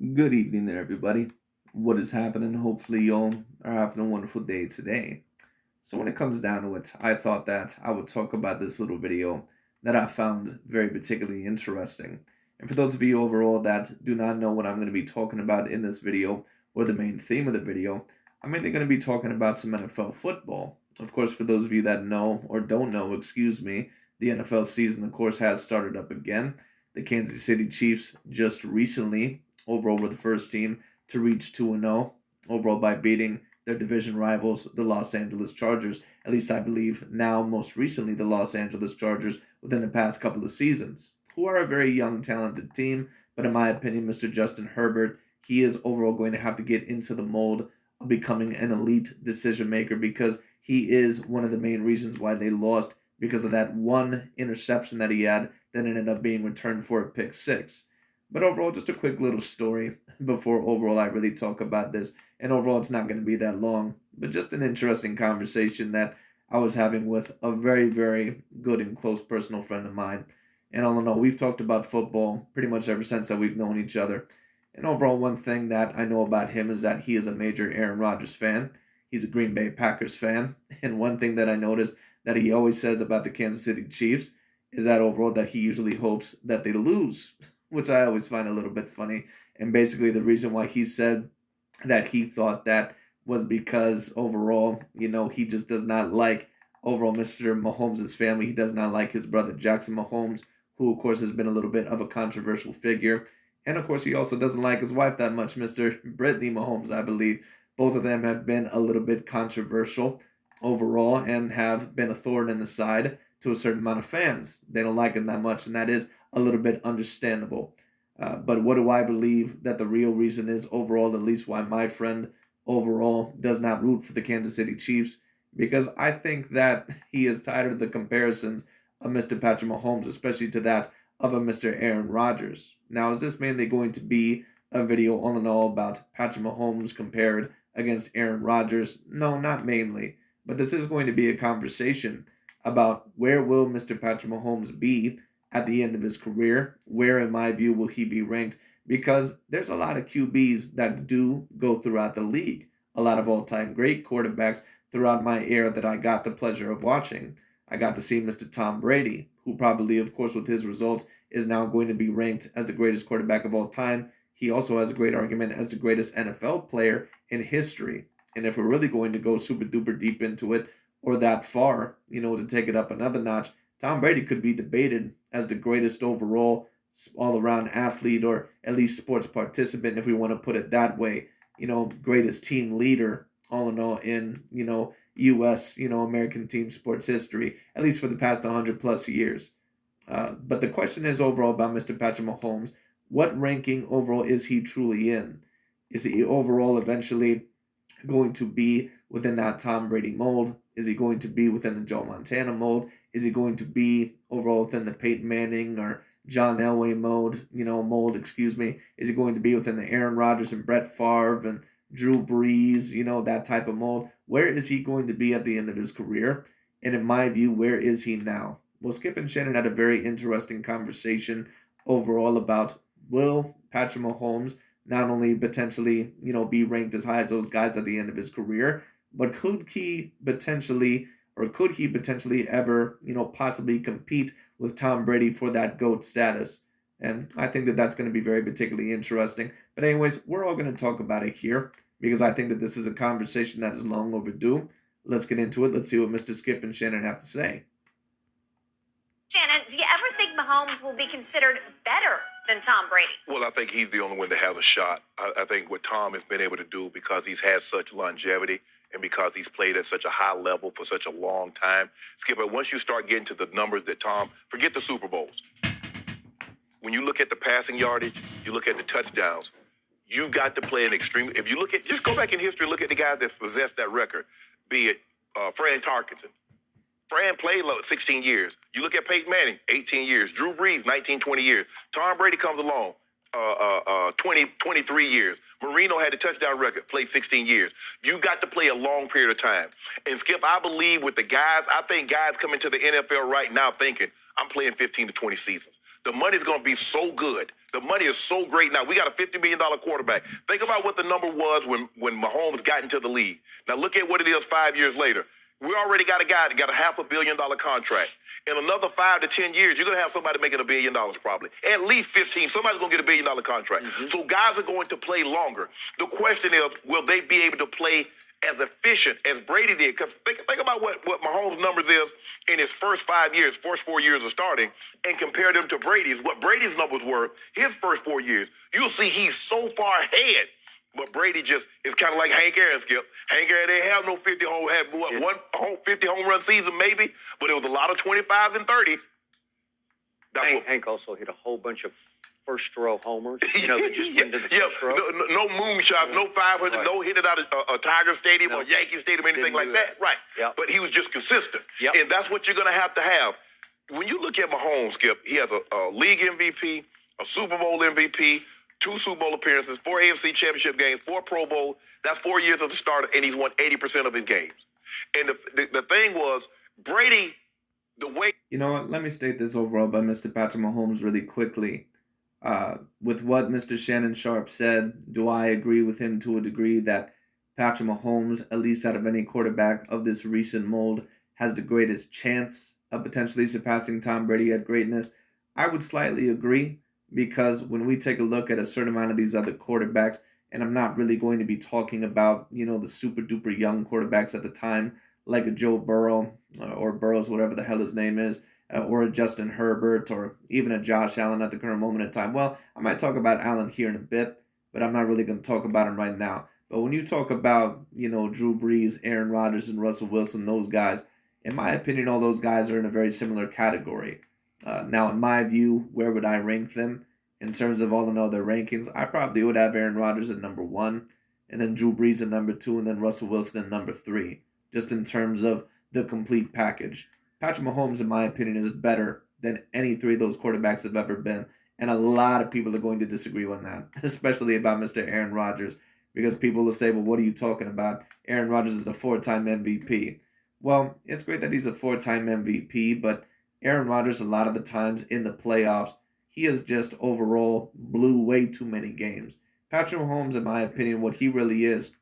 Good evening there, everybody. What is happening? Hopefully, y'all are having a wonderful day today. So, when it comes down to it, I thought that I would talk about this little video that I found very particularly interesting. And for those of you overall that do not know what I'm going to be talking about in this video or the main theme of the video, I'm mainly going to be talking about some NFL football. Of course, for those of you that know or don't know, excuse me, the NFL season, of course, has started up again. The Kansas City Chiefs just recently overall were the first team to reach 2-0 overall by beating their division rivals, the Los Angeles Chargers. At least I believe now, most recently, the Los Angeles Chargers within the past couple of seasons, who are a very young, talented team. But in my opinion, Mr. Justin Herbert, he is overall going to have to get into the mold of becoming an elite decision maker because he is one of the main reasons why they lost because of that one interception that he had that ended up being returned for a pick six. But overall, just a quick little story before overall I really talk about this. And overall, it's not going to be that long, but just an interesting conversation that I was having with a very, very good and close personal friend of mine. And all in all, we've talked about football pretty much ever since that we've known each other. And overall, one thing that I know about him is that he is a major Aaron Rodgers fan. He's a Green Bay Packers fan. And one thing that I noticed that he always says about the Kansas City Chiefs is that overall that he usually hopes that they lose, which I always find a little bit funny. And basically, the reason why he said that he thought that was because overall, he just does not like overall Mr. Mahomes' family. He does not like his brother Jackson Mahomes, who of course has been a little bit of a controversial figure. And of course, he also doesn't like his wife that much, Mr. Brittany Mahomes, I believe. Both of them have been a little bit controversial overall and have been a thorn in the side to a certain amount of fans. They don't like him that much, and that is a little bit understandable. But what do I believe that the real reason is overall, at least why my friend overall does not root for the Kansas City Chiefs? Because I think that he is tired of the comparisons of Mr. Patrick Mahomes, especially to that of a Mr. Aaron Rodgers. Now, is this mainly going to be a video all in all about Patrick Mahomes compared against Aaron Rodgers? No, not mainly. But this is going to be a conversation about where will Mr. Patrick Mahomes be at the end of his career? Where, in my view, will he be ranked? Because there's a lot of QBs that do go throughout the league, a lot of all-time great quarterbacks throughout my era that I got the pleasure of watching. I got to see Mr. Tom Brady, who probably, of course, with his results, is now going to be ranked as the greatest quarterback of all time. He also has a great argument as the greatest NFL player in history. And if we're really going to go super duper deep into it, or that far, to take it up another notch, Tom Brady could be debated as the greatest overall all around athlete or at least sports participant, if we want to put it that way. Greatest team leader, all in all, in, U.S., American team sports history, at least for the past 100 plus years. But the question is overall about Mr. Patrick Mahomes. What ranking overall is he truly in? Is he overall eventually going to be within that Tom Brady mold? Is he going to be within the Joe Montana mold? Is he going to be overall within the Peyton Manning or John Elway mold, excuse me? Is he going to be within the Aaron Rodgers and Brett Favre and Drew Brees, that type of mold? Where is he going to be at the end of his career? And in my view, where is he now? Well, Skip and Shannon had a very interesting conversation overall about will Patrick Mahomes not only potentially, be ranked as high as those guys at the end of his career, but could he potentially ever, possibly compete with Tom Brady for that GOAT status? And I think that that's going to be very particularly interesting. But anyways, we're all going to talk about it here because I think that this is a conversation that is long overdue. Let's get into it. Let's see what Mr. Skip and Shannon have to say. Shannon, do you ever think Mahomes will be considered better than Tom Brady? Well, I think he's the only one that has a shot. I think what Tom has been able to do because he's had such longevity and because he's played at such a high level for such a long time. Skipper, once you start getting to the numbers that Tom, forget the Super Bowls. When you look at the passing yardage, you look at the touchdowns, you've got to play an extreme. If you look at, just go back in history, look at the guys that possessed that record, be it Fran Tarkenton. Fran played 16 years. You look at Peyton Manning, 18 years. Drew Brees, 19, 20 years. Tom Brady comes along, 23 years. Marino had the touchdown record, played 16 years. You got to play a long period of time. And Skip, I believe with the guys, I think guys coming to the NFL right now thinking, I'm playing 15 to 20 seasons. The money's going to be so good The money is so great now. We got a $50 million quarterback. Think about what the number was when Mahomes got into the league. Now look at what it is 5 years later. We already got a guy that got a $500 million contract. In another 5 to 10 years, you're going to have somebody making $1 billion probably. At least 15. Somebody's going to get $1 billion contract. So guys are going to play longer. The question is, will they be able to play as efficient as Brady did? Because think about what Mahomes' numbers is in his first 5 years, first 4 years of starting, and compare them to Brady's. What Brady's numbers were his first 4 years. You'll see he's so far ahead. But Brady just is kind of like Hank Aaron, Skip. Hank Aaron didn't have no 50 home, had one 50 home run season maybe, but it was a lot of 25s and 30s. Hank also hit a whole bunch of first row homers. That just went to the first row. No moonshots, no 500, Right. no hit it out of a Tiger Stadium or Yankee Stadium, anything like that. Right. Yep. But he was just consistent. Yep. And that's what you're going to have. When you look at Mahomes, Skip, he has a league MVP, a Super Bowl MVP, 2 Super Bowl appearances, 4 AFC Championship games, 4 Pro Bowl. That's 4 years of the starter, and he's won 80% of his games. And the thing was, Brady, the way... You know what? Let me state this overall by Mr. Patrick Mahomes really quickly. With what Mr. Shannon Sharp said, do I agree with him to a degree that Patrick Mahomes, at least out of any quarterback of this recent mold, has the greatest chance of potentially surpassing Tom Brady at greatness? I would slightly agree, because when we take a look at a certain amount of these other quarterbacks, and I'm not really going to be talking about, the super duper young quarterbacks at the time, like a Joe Burrow or Burrows, whatever the hell his name is, or a Justin Herbert, or even a Josh Allen at the current moment in time. Well, I might talk about Allen here in a bit, but I'm not really going to talk about him right now. But when you talk about, Drew Brees, Aaron Rodgers, and Russell Wilson, those guys, in my opinion, all those guys are in a very similar category. Now, in my view, where would I rank them in terms of all in all their rankings? I probably would have Aaron Rodgers at number 1, and then Drew Brees at number 2, and then Russell Wilson at number 3, just in terms of the complete package. Patrick Mahomes, in my opinion, is better than any 3 of those quarterbacks have ever been, and a lot of people are going to disagree on that, especially about Mr. Aaron Rodgers, because people will say, well, what are you talking about? Aaron Rodgers is a 4-time MVP. Well, it's great that he's a 4-time MVP, but Aaron Rodgers, a lot of the times in the playoffs, he has just overall blew way too many games. Patrick Mahomes, in my opinion, what he really is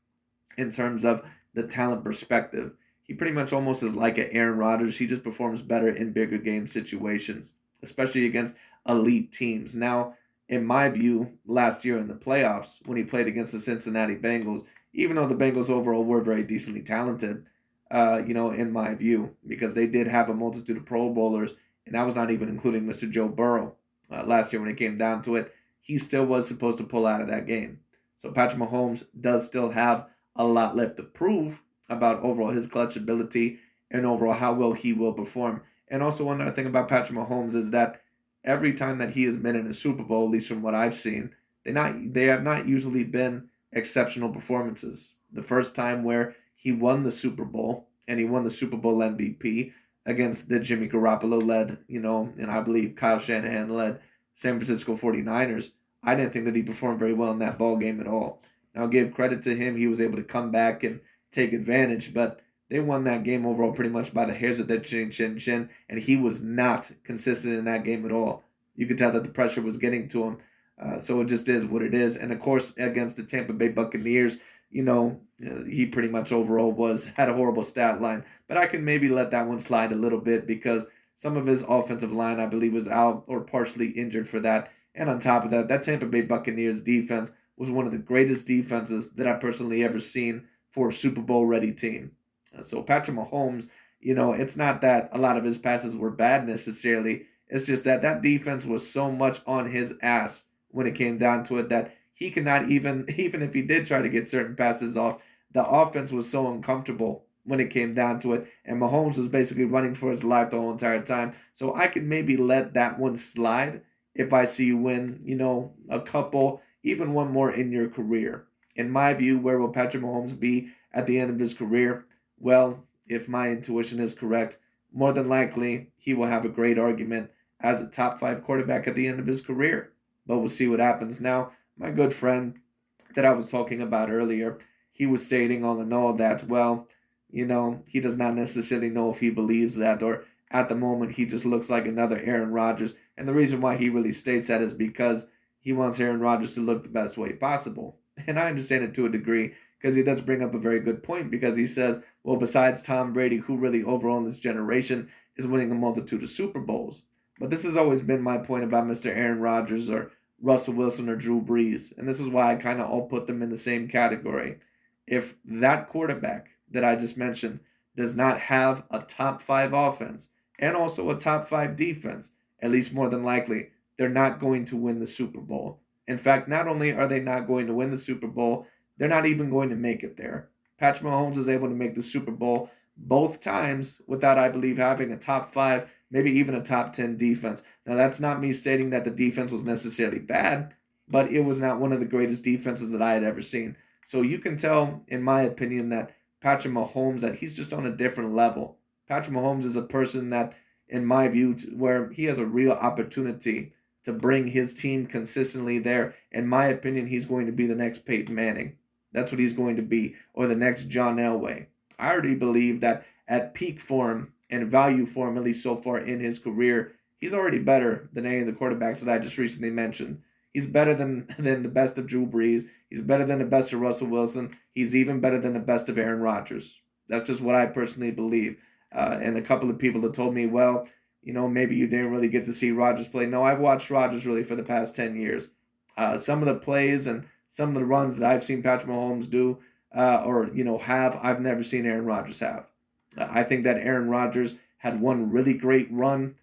in terms of the talent perspective, he pretty much almost is like an Aaron Rodgers. He just performs better in bigger game situations, especially against elite teams. Now, in my view, last year in the playoffs, when he played against the Cincinnati Bengals, even though the Bengals overall were very decently talented, in my view, because they did have a multitude of Pro Bowlers, and that was not even including Mr. Joe Burrow. Last year when it came down to it, he still was supposed to pull out of that game. So Patrick Mahomes does still have a lot left to prove about overall his clutch ability and overall how well he will perform. And also one other thing about Patrick Mahomes is that every time that he has been in a Super Bowl, at least from what I've seen, they have not usually been exceptional performances. The first time where he won the Super Bowl, and he won the Super Bowl MVP against the Jimmy Garoppolo-led, and I believe Kyle Shanahan-led San Francisco 49ers, I didn't think that he performed very well in that ball game at all. Now, I'll give credit to him. He was able to come back and take advantage, but they won that game overall pretty much by the hairs of their chin, and he was not consistent in that game at all. You could tell that the pressure was getting to him, so it just is what it is. And, of course, against the Tampa Bay Buccaneers, he pretty much overall had a horrible stat line. But I can maybe let that one slide a little bit because some of his offensive line, I believe, was out or partially injured for that. And on top of that, that Tampa Bay Buccaneers defense was one of the greatest defenses that I've personally ever seen for a Super Bowl-ready team. So Patrick Mahomes, it's not that a lot of his passes were bad necessarily. It's just that defense was so much on his ass when it came down to it that he could not even if he did try to get certain passes off, the offense was so uncomfortable when it came down to it. And Mahomes was basically running for his life the whole entire time. So I could maybe let that one slide if I see you win, a couple, even one more in your career. In my view, where will Patrick Mahomes be at the end of his career? Well, if my intuition is correct, more than likely he will have a great argument as a top 5 quarterback at the end of his career. But we'll see what happens. Now, my good friend that I was talking about earlier, he was stating all in all that, well, he does not necessarily know if he believes that, or at the moment he just looks like another Aaron Rodgers. And the reason why he really states that is because he wants Aaron Rodgers to look the best way possible. And I understand it to a degree because he does bring up a very good point because he says, well, besides Tom Brady, who really overall in this generation is winning a multitude of Super Bowls? But this has always been my point about Mr. Aaron Rodgers or Russell Wilson or Drew Brees. And this is why I kind of all put them in the same category. If that quarterback that I just mentioned does not have a top 5 offense and also a top 5 defense, at least more than likely, they're not going to win the Super Bowl. In fact, not only are they not going to win the Super Bowl, they're not even going to make it there. Patrick Mahomes is able to make the Super Bowl both times without, I believe, having a top 5, maybe even a top 10 defense. Now, that's not me stating that the defense was necessarily bad, but it was not one of the greatest defenses that I had ever seen. So you can tell, in my opinion, that Patrick Mahomes, that he's just on a different level. Patrick Mahomes is a person that, in my view, where he has a real opportunity to bring his team consistently there. In my opinion, he's going to be the next Peyton Manning. That's what he's going to be, or the next John Elway. I already believe that at peak form and value form, at least so far in his career, he's already better than any of the quarterbacks that I just recently mentioned. He's better than the best of Drew Brees. He's better than the best of Russell Wilson. He's even better than the best of Aaron Rodgers. That's just what I personally believe. And a couple of people have told me, well, maybe you didn't really get to see Rodgers play. No, I've watched Rodgers really for the past 10 years. Some of the plays and some of the runs that I've seen Patrick Mahomes do have, I've never seen Aaron Rodgers have. I think that Aaron Rodgers had one really great run,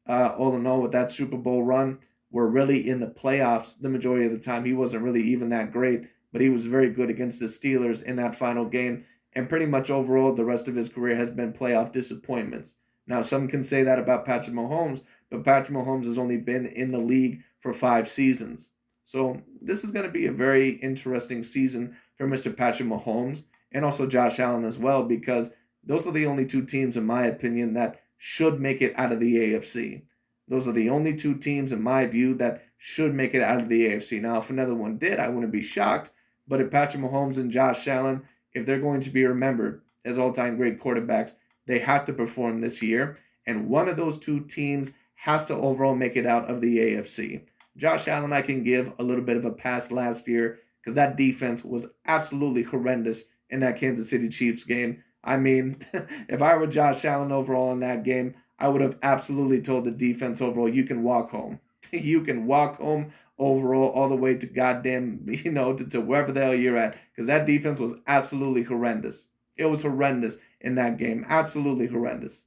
all in all, with that Super Bowl run, where really in the playoffs, the majority of the time, he wasn't really even that great, but he was very good against the Steelers in that final game. And pretty much overall, the rest of his career has been playoff disappointments. Now, some can say that about Patrick Mahomes, but Patrick Mahomes has only been in the league for 5 seasons. So this is going to be a very interesting season for Mr. Patrick Mahomes and also Josh Allen as well, because those are the only 2 teams, in my opinion, that should make it out of the AFC. Those are the only 2 teams, in my view, that should make it out of the AFC. Now, if another one did, I wouldn't be shocked. But if Patrick Mahomes and Josh Allen, if they're going to be remembered as all-time great quarterbacks, they have to perform this year. And one of those 2 teams has to overall make it out of the AFC. Josh Allen, I can give a little bit of a pass last year because that defense was absolutely horrendous in that Kansas City Chiefs game. I mean, if I were Josh Allen overall in that game, I would have absolutely told the defense overall, you can walk home. You can walk home overall all the way to goddamn, to wherever the hell you're at. Because that defense was absolutely horrendous. It was horrendous in that game. Absolutely horrendous.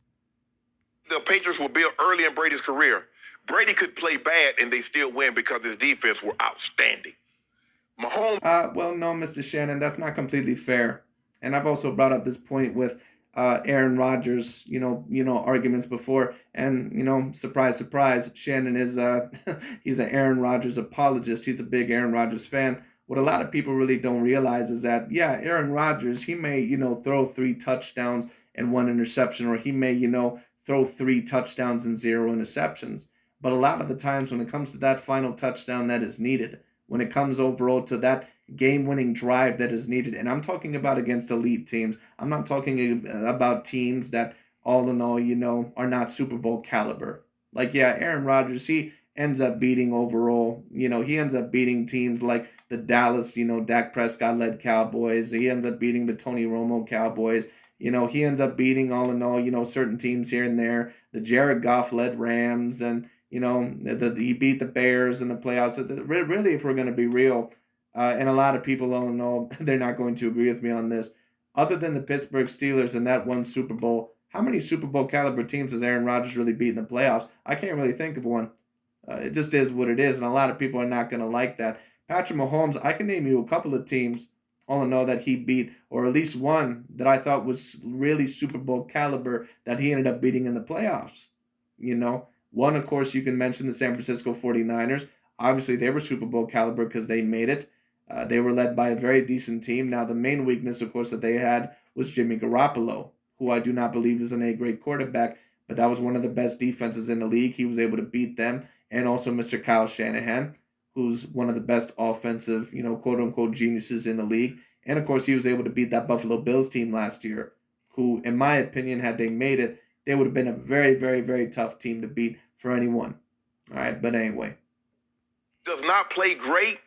The Patriots were built early in Brady's career. Brady could play bad and they still win because his defense were outstanding. Mahomes. Well, no, Mr. Shannon, that's not completely fair. And I've also brought up this point with Aaron Rodgers, arguments before. And, surprise, surprise, Shannon is, he's an Aaron Rodgers apologist. He's a big Aaron Rodgers fan. What a lot of people really don't realize is that, yeah, Aaron Rodgers, he may, throw 3 touchdowns and 1 interception, or he may, throw 3 touchdowns and 0 interceptions. But a lot of the times when it comes to that final touchdown that is needed, when it comes overall to that game-winning drive that is needed, and I'm talking about against elite teams. I'm not talking about teams that all in all, are not Super Bowl caliber. Like, yeah, Aaron Rodgers, he ends up beating overall, he ends up beating teams like the Dallas, Dak Prescott-led Cowboys. He ends up beating the Tony Romo Cowboys. He ends up beating all in all, certain teams here and there. The Jared Goff-led Rams, and, he beat the Bears in the playoffs. Really, if we're going to be real, and a lot of people don't know, they're not going to agree with me on this. Other than the Pittsburgh Steelers and that one Super Bowl, how many Super Bowl caliber teams has Aaron Rodgers really beat in the playoffs? I can't really think of one. It just is what it is, and a lot of people are not going to like that. Patrick Mahomes, I can name you a couple of teams, all in all, that he beat, or at least one that I thought was really Super Bowl caliber that he ended up beating in the playoffs. One, of course, you can mention the San Francisco 49ers. Obviously, they were Super Bowl caliber because they made it. They were led by a very decent team. Now, the main weakness, of course, that they had was Jimmy Garoppolo, who I do not believe is a great quarterback, but that was one of the best defenses in the league. He was able to beat them. And also Mr. Kyle Shanahan, who's one of the best offensive, quote-unquote geniuses in the league. And, of course, he was able to beat that Buffalo Bills team last year, who, in my opinion, had they made it, they would have been a very, very, very tough team to beat for anyone. All right, but anyway. does not play great,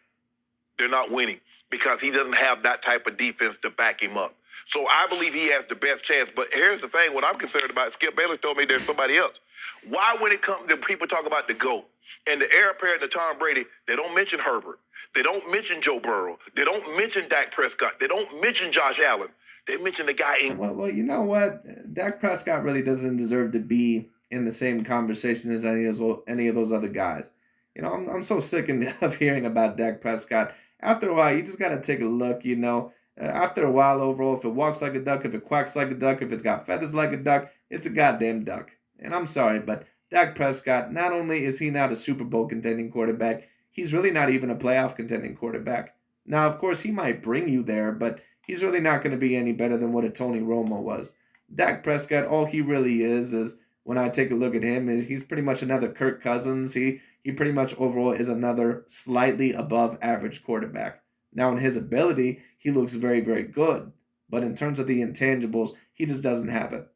they're not winning because he doesn't have that type of defense to back him up. So I believe he has the best chance. But here's the thing, what I'm concerned about, Skip Bayless told me there's somebody else. Why when it comes to people talk about the GOAT and the heir apparent to Tom Brady, they don't mention Herbert. They don't mention Joe Burrow. They don't mention Dak Prescott. They don't mention Josh Allen. They mention the guy in... Well, you know what? Dak Prescott really doesn't deserve to be in the same conversation as any of those other guys. You know, I'm so sick of hearing about Dak Prescott. After a while, you just got to take a look, you know. After a while, overall, if it walks like a duck, if it quacks like a duck, if it's got feathers like a duck, it's a goddamn duck. And I'm sorry, but Dak Prescott, not only is he not a Super Bowl contending quarterback, he's really not even a playoff contending quarterback. Now, of course, he might bring you there, but he's really not going to be any better than what a Tony Romo was. Dak Prescott, all he really is when I take a look at him, he's pretty much another Kirk Cousins. He pretty much overall is another slightly above average quarterback. Now, in his ability, he looks very, very good. But in terms of the intangibles, he just doesn't have it.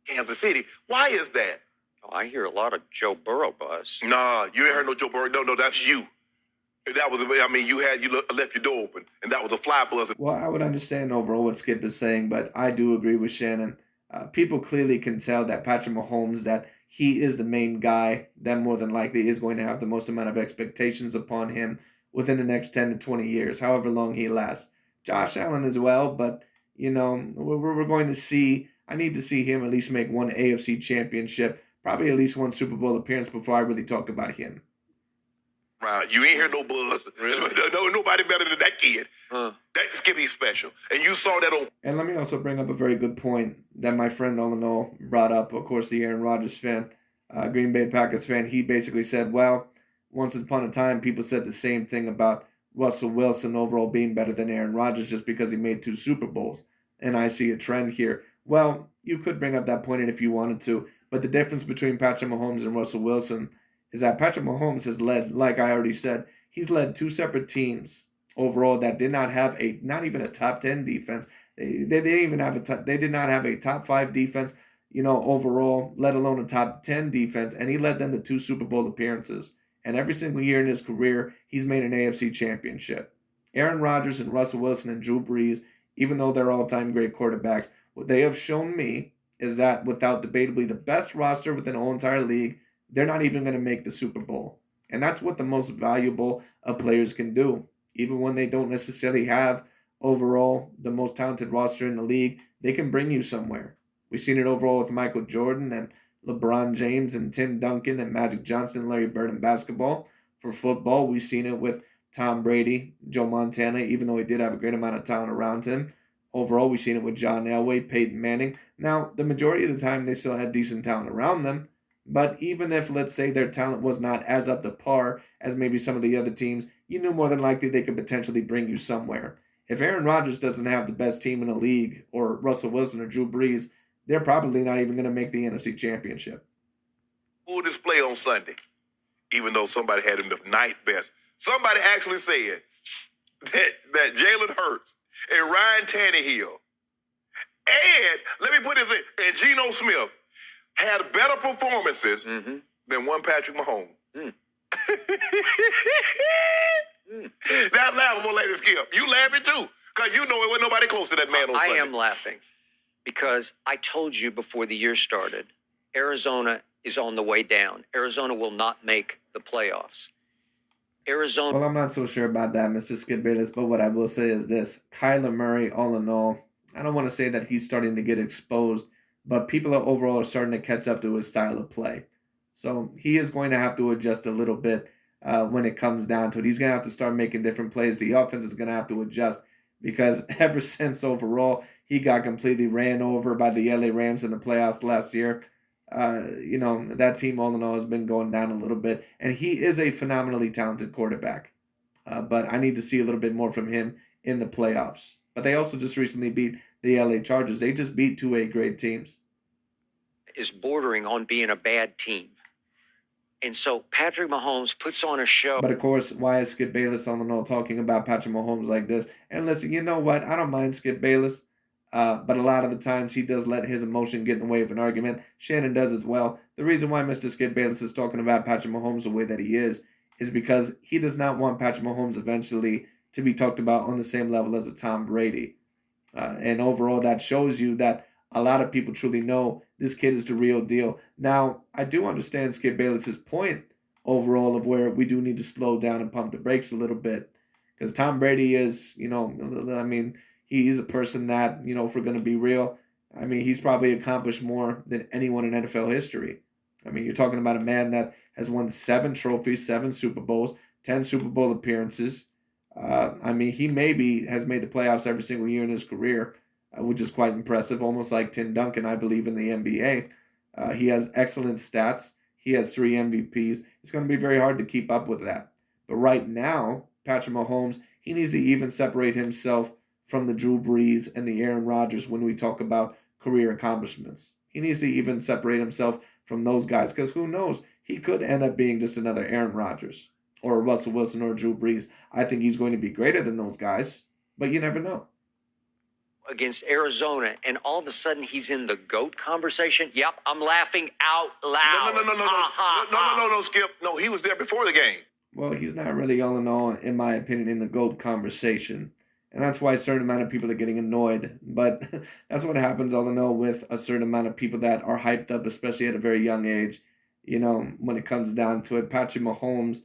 Kansas City. Why is that? Oh, I hear a lot of Joe Burrow buzz. Nah, you ain't heard no Joe Burrow. No, that's you. That was, I mean, you left your door open, and that was a fly buzzer. Well, I would understand overall what Skip is saying, but I do agree with Shannon. People clearly can tell that Patrick Mahomes, that he is the main guy that more than likely is going to have the most amount of expectations upon him within the next 10 to 20 years, however long he lasts. Josh Allen as well, but, you know, we're going to see, I need to see him at least make one AFC championship, probably at least one Super Bowl appearance before I really talk about him. Right. You ain't hear no buzz. Really? No, nobody better than that kid. That Skippy's special. And you saw that on... And let me also bring up a very good point that my friend all in all brought up, of course, the Aaron Rodgers fan, Green Bay Packers fan. He basically said, well, once upon a time, people said the same thing about Russell Wilson overall being better than Aaron Rodgers just because he made 2 Super Bowls. And I see a trend here. Well, you could bring up that point if you wanted to, but the difference between Patrick Mahomes and Russell Wilson is that Patrick Mahomes has led, like I already said, he's led 2 separate teams overall that did not have not even a top 10 defense. They didn't even have they did not have a top 5 defense, you know, overall, let alone a top 10 defense, and he led them to 2 Super Bowl appearances. And every single year in his career, he's made an AFC championship. Aaron Rodgers and Russell Wilson and Drew Brees, even though they're all-time great quarterbacks, what they have shown me is that without debatably the best roster within the whole entire league, they're not even going to make the Super Bowl. And that's what the most valuable of players can do. Even when they don't necessarily have overall the most talented roster in the league, they can bring you somewhere. We've seen it overall with Michael Jordan and LeBron James and Tim Duncan and Magic Johnson and Larry Bird in basketball. For football, we've seen it with Tom Brady, Joe Montana, even though he did have a great amount of talent around him. Overall, we've seen it with John Elway, Peyton Manning. Now, the majority of the time, they still had decent talent around them. But even if, let's say, their talent was not as up to par as maybe some of the other teams, you knew more than likely they could potentially bring you somewhere. If Aaron Rodgers doesn't have the best team in the league, or Russell Wilson or Drew Brees, they're probably not even going to make the NFC Championship. Full display on Sunday, even though somebody had him the ninth best. Somebody actually said that Jalen Hurts and Ryan Tannehill and, let me put this in, and Geno Smith had better performances than one Patrick Mahomes. That's laughable, lady Skip. You laughing too, because you know it wasn't nobody close to that man on Sunday. I am laughing because I told you before the year started, Arizona is on the way down. Arizona will not make the playoffs. Arizona. Well, I'm not so sure about that, Mr. Skip Bayless, but what I will say is this. Kyler Murray, all in all, I don't want to say that he's starting to get exposed, but people are overall starting to catch up to his style of play. So he is going to have to adjust a little bit when it comes down to it. He's going to have to start making different plays. The offense is going to have to adjust because ever since overall he got completely ran over by the LA Rams in the playoffs last year, that team all in all has been going down a little bit. And he is a phenomenally talented quarterback. But I need to see a little bit more from him in the playoffs. But they also just recently beat the LA Chargers. They just beat 2 great teams. Is bordering on being a bad team. And so Patrick Mahomes puts on a show. But of course, why is Skip Bayless on the know talking about Patrick Mahomes like this? And listen, you know what? I don't mind Skip Bayless. But a lot of the times he does let his emotion get in the way of an argument. Shannon does as well. The reason why Mr. Skip Bayless is talking about Patrick Mahomes the way that he is is because he does not want Patrick Mahomes eventually to be talked about on the same level as a Tom Brady. And overall, that shows you that a lot of people truly know this kid is the real deal. Now, I do understand Skip Bayless's point overall of where we do need to slow down and pump the brakes a little bit. Because Tom Brady is, I mean, he's a person that, if we're going to be real, I mean, he's probably accomplished more than anyone in NFL history. I mean, you're talking about a man that has won 7 trophies, 7 Super Bowls, 10 Super Bowl appearances. I mean, he maybe has made the playoffs every single year in his career, which is quite impressive, almost like Tim Duncan, I believe, in the NBA. He has excellent stats. He has 3 MVPs. It's going to be very hard to keep up with that. But right now, Patrick Mahomes, he needs to even separate himself from the Drew Brees and the Aaron Rodgers when we talk about career accomplishments. He needs to even separate himself from those guys because who knows? He could end up being just another Aaron Rodgers or Russell Wilson or Drew Brees. I think he's going to be greater than those guys, but you never know. Against Arizona, and all of a sudden he's in the GOAT conversation. Yep, I'm laughing out loud. No, Skip. No, he was there before the game. Well, he's not really all in all, in my opinion, in the GOAT conversation. And that's why a certain amount of people are getting annoyed. But that's what happens, all in all, with a certain amount of people that are hyped up, especially at a very young age. When it comes down to it, Patrick Mahomes,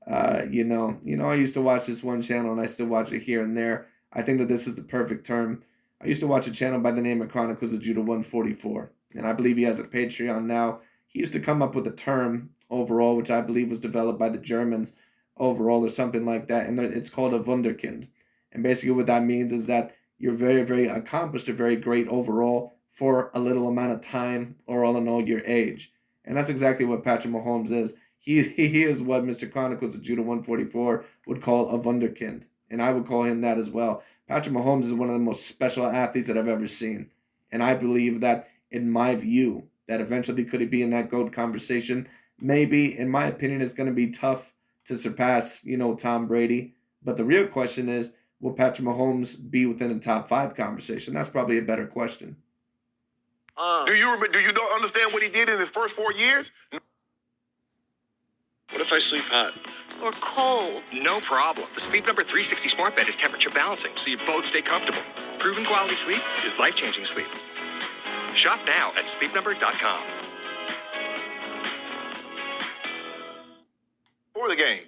I used to watch this one channel and I still watch it here and there. I think that this is the perfect term. I used to watch a channel by the name of Chronicles of Judah 144. And I believe he has a Patreon now. He used to come up with a term overall, which I believe was developed by the Germans overall or something like that. And it's called a Wunderkind. And basically what that means is that you're very, very accomplished or very great overall for a little amount of time or all in all your age. And that's exactly what Patrick Mahomes is. He is what Mr. Chronicles of Judah 144 would call a Wunderkind. And I would call him that as well. Patrick Mahomes is one of the most special athletes that I've ever seen. And I believe that, in my view, that eventually could he be in that GOAT conversation? Maybe, in my opinion, it's going to be tough to surpass, Tom Brady. But the real question is, will Patrick Mahomes be within a top 5 conversation? That's probably a better question. Do you not understand what he did in his first 4 years? What if I sleep hot? Or cold? No problem. The Sleep Number 360 Smart Bed is temperature balancing, so you both stay comfortable. Proven quality sleep is life-changing sleep. Shop now at sleepnumber.com. For the game.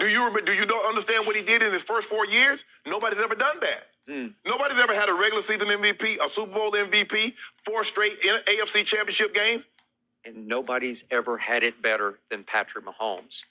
Do you not understand what he did in his first 4 years? Nobody's ever done that. Nobody's ever had a regular season MVP, a Super Bowl MVP, 4 straight AFC championship games. And nobody's ever had it better than Patrick Mahomes.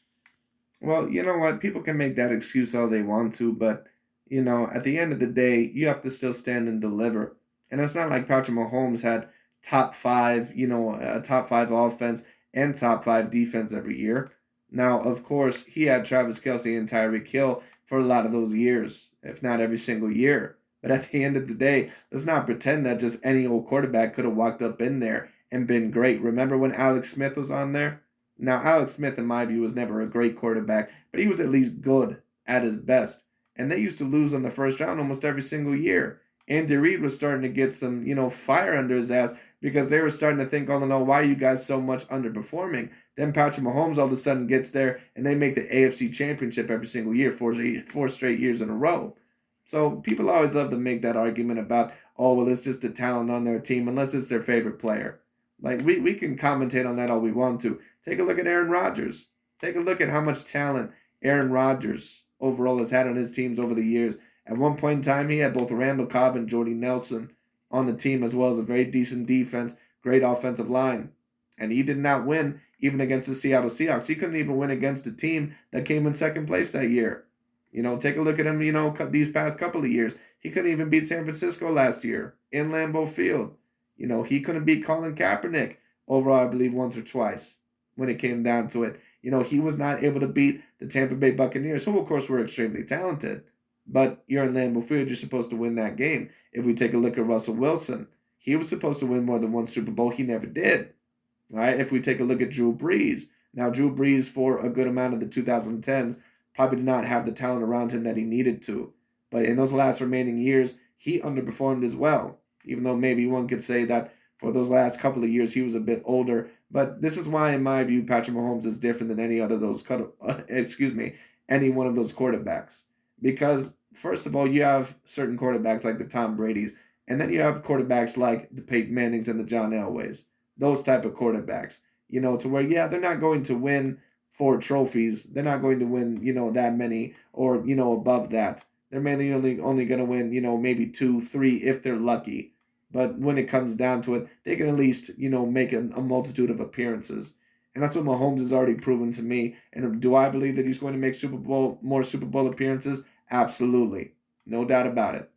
Well, you know what? People can make that excuse all they want to, but, at the end of the day, you have to still stand and deliver. And it's not like Patrick Mahomes had top 5, a top 5 offense and top 5 defense every year. Now, of course, he had Travis Kelce and Tyreek Hill for a lot of those years, if not every single year. But at the end of the day, let's not pretend that just any old quarterback could have walked up in there and been great. Remember when Alex Smith was on there? Now, Alex Smith, in my view, was never a great quarterback, but he was at least good at his best. And they used to lose in the first round almost every single year. Andy Reid was starting to get some, fire under his ass because they were starting to think, why are you guys so much underperforming? Then Patrick Mahomes all of a sudden gets there and they make the AFC Championship every single year, 4 straight years in a row. So people always love to make that argument about, it's just the talent on their team, unless it's their favorite player. Like, we can commentate on that all we want to. Take a look at Aaron Rodgers. Take a look at how much talent Aaron Rodgers overall has had on his teams over the years. At one point in time, he had both Randall Cobb and Jordy Nelson on the team, as well as a very decent defense, great offensive line. And he did not win even against the Seattle Seahawks. He couldn't even win against a team that came in second place that year. Take a look at him, these past couple of years. He couldn't even beat San Francisco last year in Lambeau Field. He couldn't beat Colin Kaepernick overall, I believe, once or twice when it came down to it. He was not able to beat the Tampa Bay Buccaneers, who, of course, were extremely talented. But you're in Lambeau Field, you're supposed to win that game. If we take a look at Russell Wilson, he was supposed to win more than one Super Bowl. He never did. All right, if we take a look at Drew Brees. Now, Drew Brees, for a good amount of the 2010s, probably did not have the talent around him that he needed to. But in those last remaining years, he underperformed as well. Even though maybe one could say that for those last couple of years, he was a bit older. But this is why, in my view, Patrick Mahomes is different than any other of those any one of those quarterbacks. Because first of all, you have certain quarterbacks like the Tom Brady's, and then you have quarterbacks like the Peyton Mannings and the John Elways. Those type of quarterbacks, to where they're not going to win 4 trophies. They're not going to win, that many or above that. They're mainly only going to win, maybe 2, 3 if they're lucky. But when it comes down to it, they can at least, make a multitude of appearances. And that's what Mahomes has already proven to me. And do I believe that he's going to make more Super Bowl appearances? Absolutely. No doubt about it.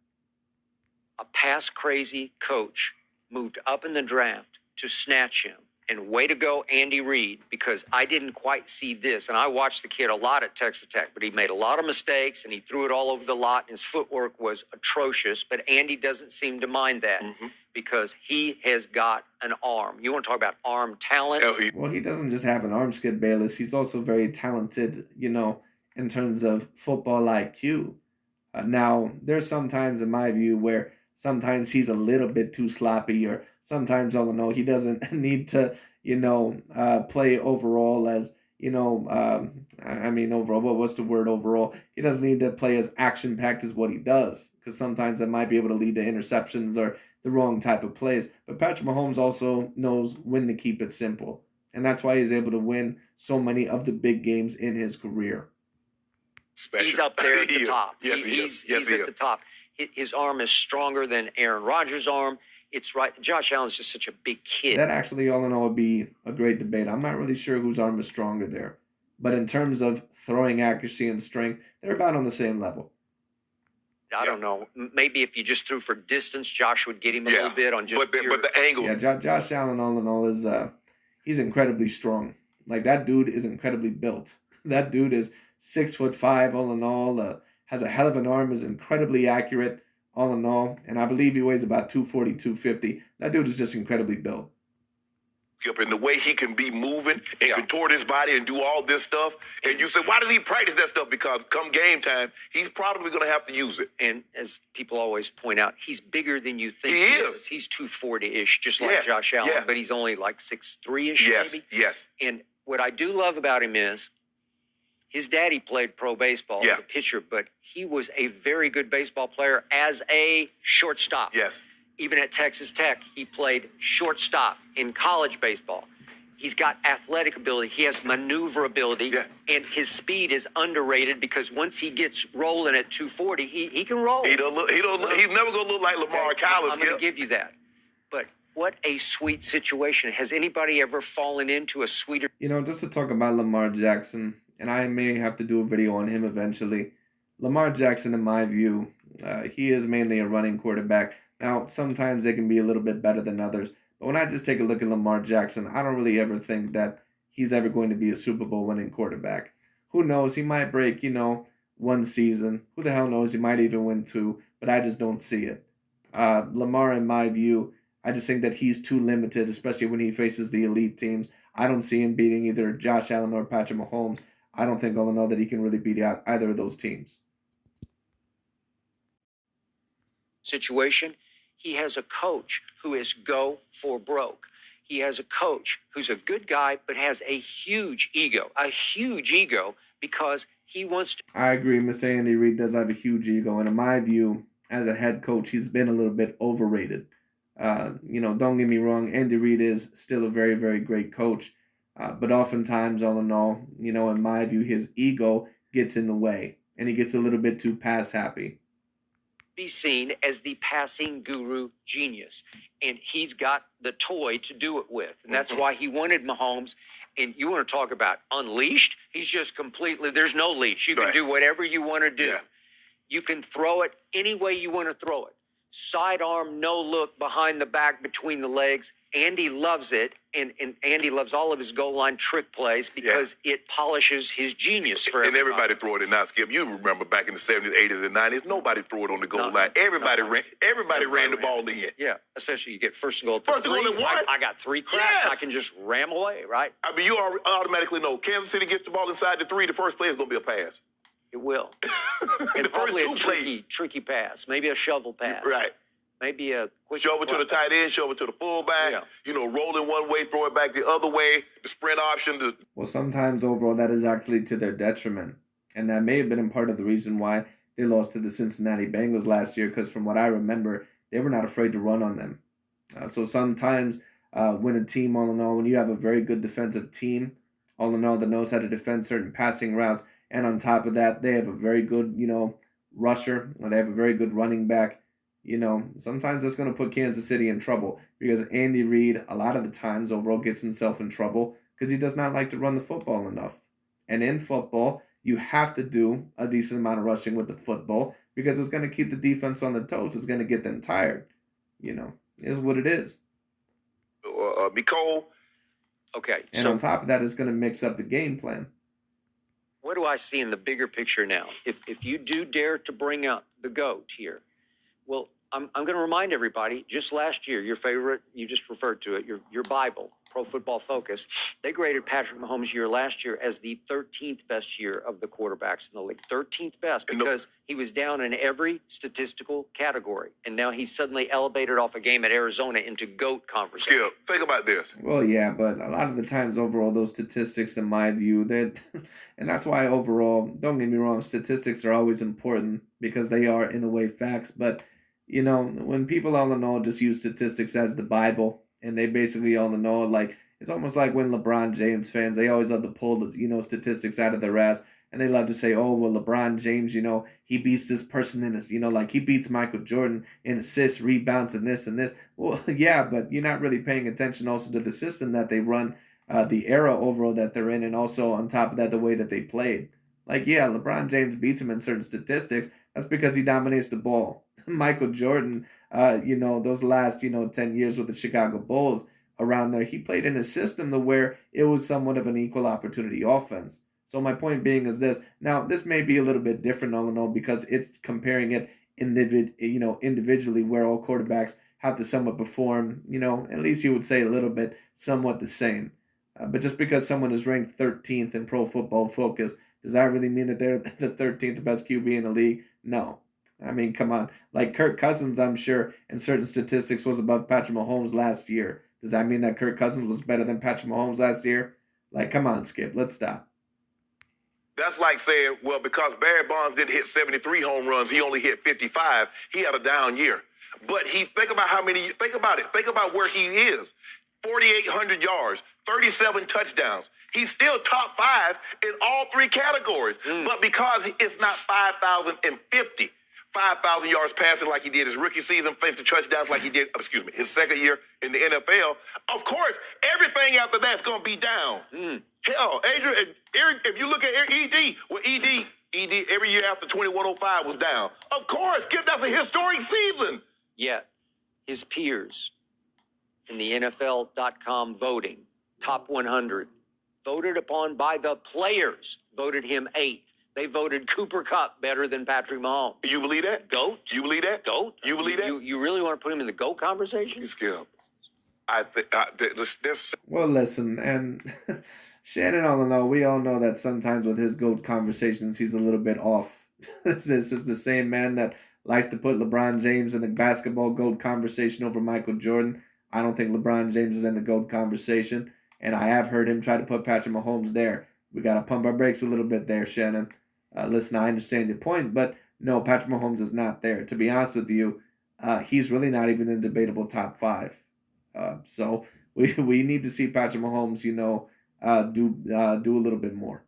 A pass-crazy coach moved up in the draft to snatch him. And way to go, Andy Reid, because I didn't quite see this. And I watched the kid a lot at Texas Tech, but he made a lot of mistakes, and he threw it all over the lot, and his footwork was atrocious. But Andy doesn't seem to mind that because he has got an arm. You want to talk about arm talent? Well, he doesn't just have an arm, Skip Bayless. He's also very talented, in terms of football IQ. Now, there's sometimes, in my view, where sometimes he's a little bit too sloppy, or sometimes, all in all, he doesn't need to, play overall as, overall, what's the word overall? He doesn't need to play as action-packed as what he does, because sometimes that might be able to lead to interceptions or the wrong type of plays. But Patrick Mahomes also knows when to keep it simple, and that's why he's able to win so many of the big games in his career. Special. He's up there at the top. Yes, He's he at is. the top. His arm is stronger than Aaron Rodgers' arm. It's right. Josh Allen's just such a big kid. That actually, all in all, would be a great debate. I'm not really sure whose arm is stronger there. But in terms of throwing accuracy and strength, they're about on the same level. I don't know. Maybe if you just threw for distance, Josh would get him a little bit on just but the angle. Yeah, Josh Allen, all in all, is he's incredibly strong. Like, that dude is incredibly built. That dude is 6'5", all in all, has a hell of an arm, is incredibly accurate, all in all, and I believe he weighs about 240, 250. That dude is just incredibly built. And the way he can be moving and contort his body and do all this stuff, and you say, why does he practice that stuff? Because come game time, he's probably going to have to use it. And as people always point out, he's bigger than you think he is. He's 240-ish, just like Josh Allen, but he's only like 6'3"-ish, maybe. Yes. And what I do love about him is his daddy played pro baseball as a pitcher, but he was a very good baseball player as a shortstop. Yes. Even at Texas Tech, he played shortstop in college baseball. He's got athletic ability. He has maneuverability, and his speed is underrated because once he gets rolling at 240, he can roll. He's never going to look like Lamar Jackson. I'm going to give you that. But what a sweet situation. Has anybody ever fallen into a sweeter? Just to talk about Lamar Jackson, and I may have to do a video on him eventually. Lamar Jackson, in my view, he is mainly a running quarterback. Now, sometimes they can be a little bit better than others. But when I just take a look at Lamar Jackson, I don't really ever think that he's ever going to be a Super Bowl winning quarterback. Who knows? He might break, one season. Who the hell knows? He might even win 2. But I just don't see it. Lamar, in my view, I just think that he's too limited, especially when he faces the elite teams. I don't see him beating either Josh Allen or Patrick Mahomes. I don't think, all in all, that he can really beat either of those teams. Situation. He has a coach who is go for broke. He has a coach who's a good guy, but has a huge ego because he wants to. I agree. Mr. Andy Reid does have a huge ego. And in my view, as a head coach, he's been a little bit overrated. Don't get me wrong. Andy Reid is still a very, very great coach. But oftentimes, all in all, in my view, his ego gets in the way. And he gets a little bit too pass happy. Be seen as the passing guru genius, and he's got the toy to do it with, and that's why he wanted Mahomes. And you want to talk about unleashed? He's just completely, there's no leash. You can do whatever you want to do. You can throw it any way you want to throw it. Sidearm, no look, behind the back, between the legs. Andy loves it, and Andy loves all of his goal line trick plays because it polishes his genius for everybody. And everybody throw it in now, Skip. You remember back in the 70s, 80s, and 90s, nobody threw it on the goal line. Everybody ran the ball in. Yeah, especially you get first and goal. First and goal at what? I got 3 cracks. I can just ram away, right? I mean, you automatically know Kansas City gets the ball inside the 3, the first play is going to be a pass. It will. And the probably first 2 plays. tricky pass, maybe a shovel pass. Right. maybe a quick Show it to the tight end, show it to the fullback. Yeah. You know, rolling one way, throw it back the other way. The sprint option. Well, sometimes overall that is actually to their detriment. And that may have been a part of the reason why they lost to the Cincinnati Bengals last year, because from what I remember, they were not afraid to run on them. So sometimes when a team, all in all, when you have a very good defensive team, all in all, that knows how to defend certain passing routes, and on top of that, they have a very good, rusher, or they have a very good running back, sometimes that's going to put Kansas City in trouble, because Andy Reid, a lot of the times, overall gets himself in trouble because he does not like to run the football enough. And in football, you have to do a decent amount of rushing with the football because it's going to keep the defense on their toes. It's going to get them tired. Is what it is. Nicole. Okay. And so on top of that, it's going to mix up the game plan. what do I see in the bigger picture now? If you do dare to bring up the GOAT here, well, I'm going to remind everybody, just last year, your favorite, you just referred to it, your Bible, Pro Football Focus, they graded Patrick Mahomes' year last year as the 13th best year of the quarterbacks in the league. 13th best, because he was down in every statistical category. And now he's suddenly elevated off a game at Arizona into GOAT conversation. Skip, think about this. Well, yeah, but a lot of the times overall, those statistics, in my view, and that's why overall, don't get me wrong, statistics are always important because they are, in a way, facts. But, when people all in all just use statistics as the Bible, and they basically all in all, like, it's almost like when LeBron James fans, they always love to pull the, statistics out of their ass. And they love to say, oh, well, LeBron James, he beats this person in his, like he beats Michael Jordan in assists, rebounds, and this and this. Well, yeah, but you're not really paying attention also to the system that they run, the era overall that they're in, and also on top of that, the way that they played. Like, yeah, LeBron James beats him in certain statistics. That's because he dominates the ball. Michael Jordan, those last, 10 years with the Chicago Bulls around there, he played in a system to where it was somewhat of an equal opportunity offense. So my point being is this. Now, this may be a little bit different all in all because it's comparing it individually, where all quarterbacks have to somewhat perform, at least you would say a little bit somewhat the same. But just because someone is ranked 13th in Pro Football Focus, does that really mean that they're the 13th best QB in the league? No. I mean, come on. Like Kirk Cousins, I'm sure, in certain statistics was above Patrick Mahomes last year. Does that mean that Kirk Cousins was better than Patrick Mahomes last year? Like, come on, Skip. Let's stop. That's like saying, well, because Barry Bonds didn't hit 73 home runs, he only hit 55. He had a down year. But think about it. Think about where he is. 4,800 yards, 37 touchdowns. He's still top 5 in all 3 categories. But because it's not 5,050 yards passing like he did his rookie season, 50 touchdowns like he did, his second year in the NFL, of course, everything after that's going to be down. Hell, Adrian, Eric, if you look at ED, well, ED every year after 2105 was down. Of course, that's a historic season. Yet, his peers in the NFL.com voting, top 100, voted upon by the players, voted him 8th. They voted Cooper Kupp better than Patrick Mahomes. You believe that? GOAT? You believe that? GOAT? You believe that? You really want to put him in the GOAT conversation? Skip. I think there's. Well, listen, and Shannon, all in all, we all know that sometimes with his GOAT conversations, he's a little bit off. This is the same man that likes to put LeBron James in the basketball GOAT conversation over Michael Jordan. I don't think LeBron James is in the GOAT conversation, and I have heard him try to put Patrick Mahomes there. We got to pump our brakes a little bit there, Shannon. Listen, I understand your point, but no, Patrick Mahomes is not there. To be honest with you, he's really not even in the debatable top 5. So we need to see Patrick Mahomes, do a little bit more.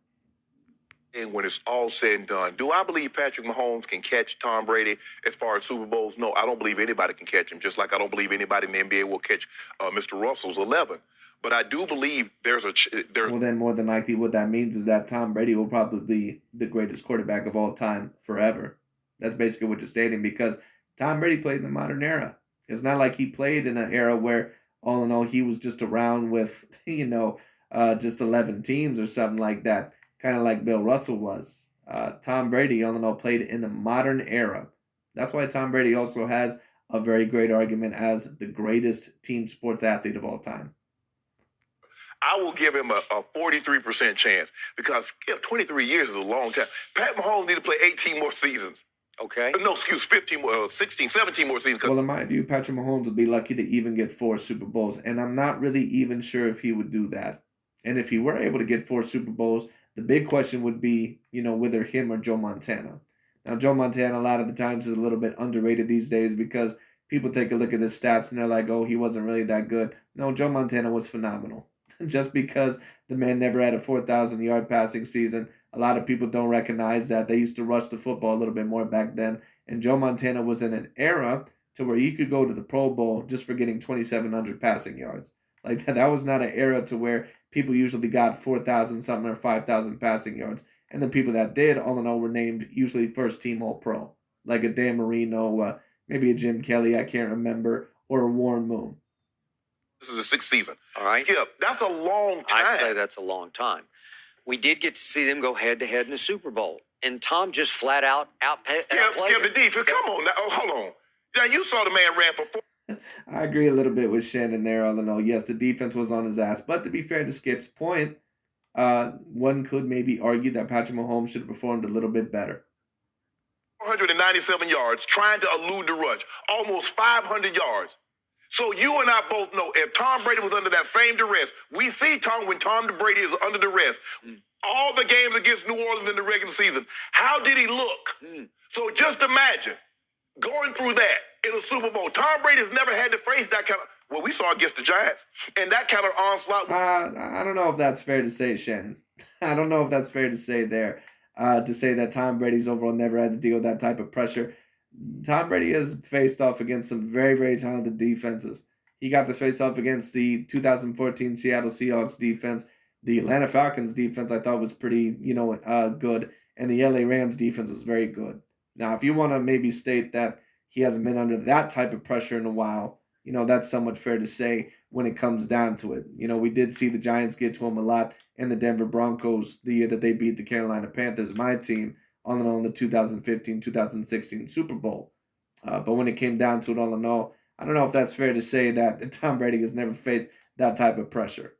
And when it's all said and done, do I believe Patrick Mahomes can catch Tom Brady as far as Super Bowls? No, I don't believe anybody can catch him, just like I don't believe anybody in the NBA will catch Mr. Russell's 11. But I do believe Well, then more than likely what that means is that Tom Brady will probably be the greatest quarterback of all time forever. That's basically what you're stating, because Tom Brady played in the modern era. It's not like he played in an era where, all in all, he was just around with, just 11 teams or something like that, kind of like Bill Russell was. Tom Brady, all in all, played in the modern era. That's why Tom Brady also has a very great argument as the greatest team sports athlete of all time. I will give him a 43% chance because 23 years is a long time. Pat Mahomes need to play 18 more seasons. Okay. No, excuse, 15 more, 16, 17 more seasons. Well, in my view, Patrick Mahomes would be lucky to even get 4 Super Bowls, and I'm not really even sure if he would do that. And if he were able to get 4 Super Bowls, the big question would be, whether him or Joe Montana. Now, Joe Montana, a lot of the times, is a little bit underrated these days because people take a look at his stats and they're like, oh, he wasn't really that good. No, Joe Montana was phenomenal. Just because the man never had a 4,000-yard passing season, a lot of people don't recognize that. They used to rush the football a little bit more back then. And Joe Montana was in an era to where you could go to the Pro Bowl just for getting 2,700 passing yards. Like that was not an era to where people usually got 4,000 something or 5,000 passing yards. And the people that did, all in all, were named usually first team All Pro. Like a Dan Marino, maybe a Jim Kelly, I can't remember, or a Warren Moon. This is the 6th season. All right. Skip, that's a long time. I'd say that's a long time. We did get to see them go head-to-head in the Super Bowl. And Tom just flat out outplayed Skip the defense. Come on now. Oh, hold on. Now, you saw the man ran for 4. I agree a little bit with Shannon there, all in all. Yes, the defense was on his ass. But to be fair to Skip's point, one could maybe argue that Patrick Mahomes should have performed a little bit better. 497 yards, trying to elude the rush. Almost 500 yards. So you and I both know if Tom Brady was under that same duress, we see when Tom Brady is under duress, all the games against New Orleans in the regular season, how did he look? So just imagine going through that in a Super Bowl. Tom Brady's never had to face that kind of, well, we saw against the Giants, and that kind of onslaught. I don't know if that's fair to say, Shannon. I don't know if that's fair to say there. To say that Tom Brady's overall never had to deal with that type of pressure. Tom Brady has faced off against some very, very talented defenses. He got to face off against the 2014 Seattle Seahawks defense. The Atlanta Falcons defense I thought was pretty, good. And the LA Rams defense was very good. Now, if you want to maybe state that he hasn't been under that type of pressure in a while, that's somewhat fair to say when it comes down to it. We did see the Giants get to him a lot, and the Denver Broncos the year that they beat the Carolina Panthers, my team, all in all in the 2015-2016 Super Bowl. But when it came down to it, all in all, I don't know if that's fair to say that Tom Brady has never faced that type of pressure.